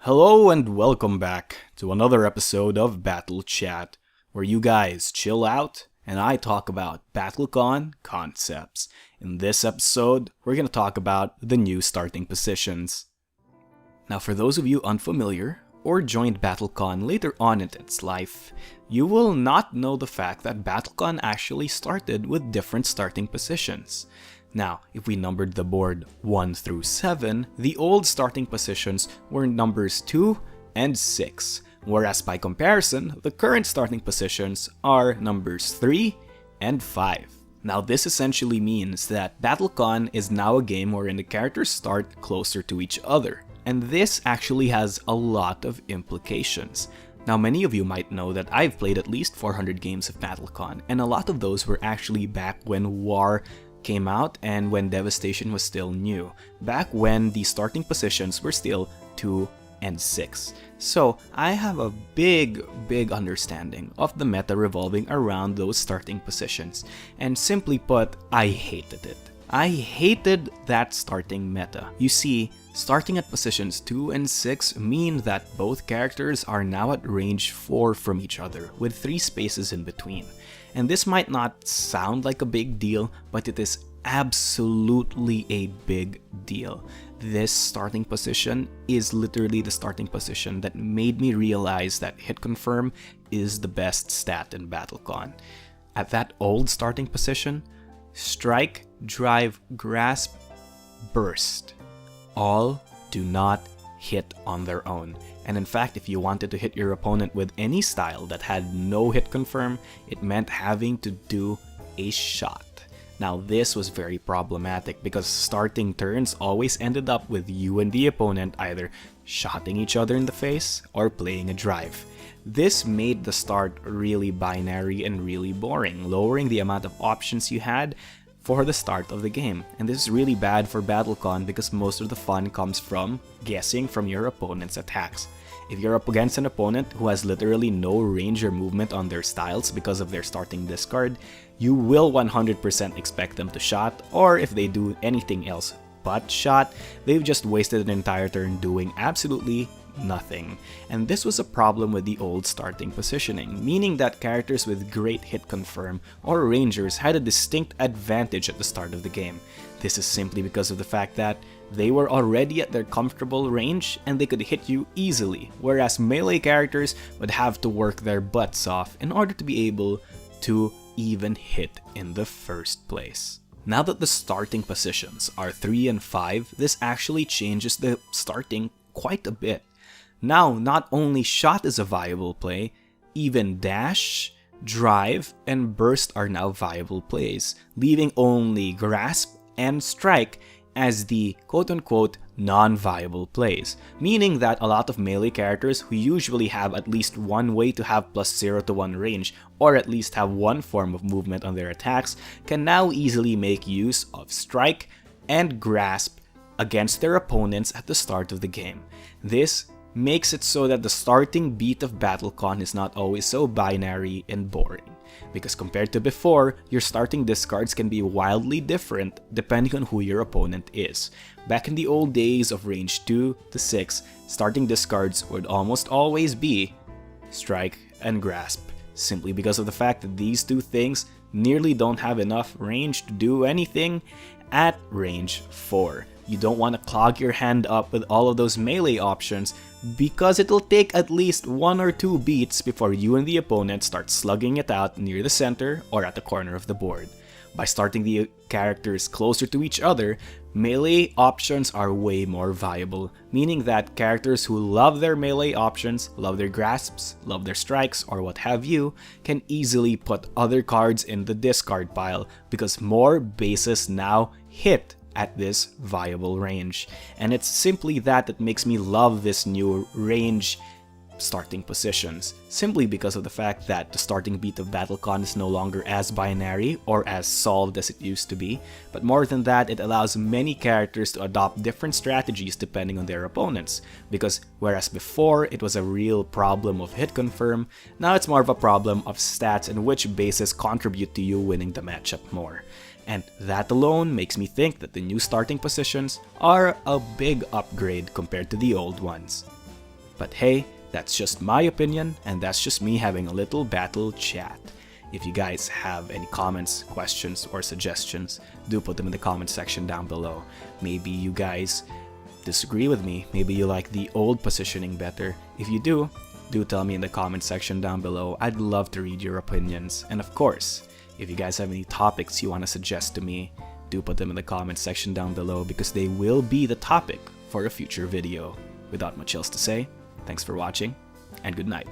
Hello and welcome back to another episode of BattleCHAT, where you guys chill out and I talk about BattleCon concepts. In this episode, we're going to talk about the new starting positions. Now, for those of you unfamiliar or joined BattleCon later on in its life, you will not know the fact that BattleCon actually started with different starting positions. Now, if we numbered the board 1 through 7, the old starting positions were numbers 2 and 6, whereas by comparison, the current starting positions are numbers 3 and 5. Now, this essentially means that BattleCon is now a game wherein the characters start closer to each other, and this actually has a lot of implications. Now, many of you might know that I've played at least 400 games of BattleCon, and a lot of those were actually back when War came out and when Devastation was still new, back when the starting positions were still 2 and 6. So I have a big understanding of the meta revolving around those starting positions, and simply put, I hated it. I hated that starting meta. You see, starting at positions 2 and 6 mean that both characters are now at range 4 from each other, with 3 spaces in between. And this might not sound like a big deal, but it is absolutely a big deal. This starting position is literally the starting position that made me realize that hit confirm is the best stat in BattleCon. At that old starting position, strike, drive, grasp, burst, all do not hit on their own. And in fact, if you wanted to hit your opponent with any style that had no hit confirm, it meant having to do a shot. Now, this was very problematic because starting turns always ended up with you and the opponent either shotting each other in the face or playing a drive. This made the start really binary and really boring, lowering the amount of options you had for the start of the game. And this is really bad for BattleCon because most of the fun comes from guessing from your opponent's attacks. If you're up against an opponent who has literally no range or movement on their styles because of their starting discard, you will 100% expect them to shot, or if they do anything else but shot, they've just wasted an entire turn doing absolutely nothing. And this was a problem with the old starting positioning, meaning that characters with great hit confirm or rangers had a distinct advantage at the start of the game. This is simply because of the fact that they were already at their comfortable range and they could hit you easily, whereas melee characters would have to work their butts off in order to be able to even hit in the first place. Now that the starting positions are 3 and 5, this actually changes the starting quite a bit. Now, not only shot is a viable play, even dash, drive, and burst are now viable plays, leaving only grasp and strike as the quote-unquote non-viable plays, meaning that a lot of melee characters who usually have at least one way to have plus 0 to 1 range, or at least have one form of movement on their attacks, can now easily make use of strike and grasp against their opponents at the start of the game. This makes it so that the starting beat of BattleCon is not always so binary and boring. Because compared to before, your starting discards can be wildly different depending on who your opponent is. Back in the old days of range 2 to 6, starting discards would almost always be strike and grasp, simply because of the fact that these two things nearly don't have enough range to do anything at range 4. You don't want to clog your hand up with all of those melee options because it'll take at least 1 or 2 beats before you and the opponent start slugging it out near the center or at the corner of the board. By starting the characters closer to each other, melee options are way more viable, meaning that characters who love their melee options, love their grasps, love their strikes, or what have you, can easily put other cards in the discard pile because more bases now hit at this viable range. And it's simply that makes me love this new range starting positions, simply because of the fact that the starting beat of BattleCon is no longer as binary or as solved as it used to be, but more than that, it allows many characters to adopt different strategies depending on their opponents, because whereas before it was a real problem of hit confirm, now it's more of a problem of stats and which bases contribute to you winning the matchup more. And that alone makes me think that the new starting positions are a big upgrade compared to the old ones. But hey, that's just my opinion, and that's just me having a little battle chat. If you guys have any comments, questions, or suggestions, do put them in the comment section down below. Maybe you guys disagree with me. Maybe you like the old positioning better. If you do tell me in the comment section down below. I'd love to read your opinions. And of course, if you guys have any topics you want to suggest to me, do put them in the comment section down below because they will be the topic for a future video. Without much else to say, thanks for watching, and good night.